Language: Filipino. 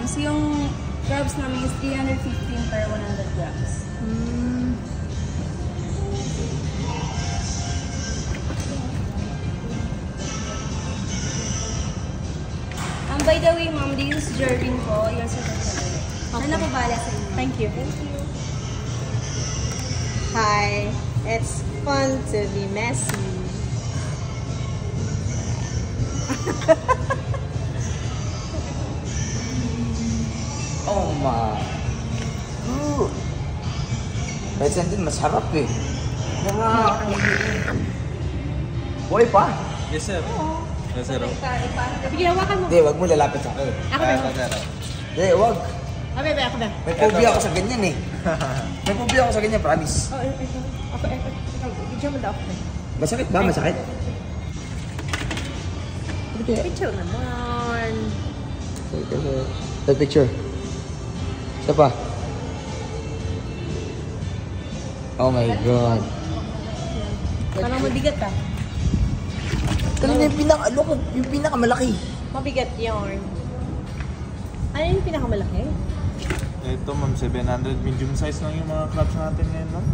grams. Yung crabs namin is 315 per 100 grams. By the way, ma'am, this is Jervin po, yung sa pagkakas. Okay. Sana po bala sa inyo. Thank you. Thank you. Hi. It's fun to be messy. Oh my. Ooh. Kahit saan din, masarap eh. Buhay pa. Yes, sir. Yes, sir. Sige, hawakan mo. Hindi, wag mo lalapit sa akin. Ako na. Hindi, wag. Ako na. May phobia ako sa ganyan eh. May phobia ako sa ganyan, promise. Oh, ito. Ako. Picture mo daw ako. Masakit ba? Masakit? Picture naman. That picture. Isa pa. Oh my God. Parang mabigat ah. Kanina yung pinakamalaki. Mabigat yun. Ano yung pinakamalaki? Ito, ma'am, 700. Medium size lang yung mga crabs natin ngayon, ma'am.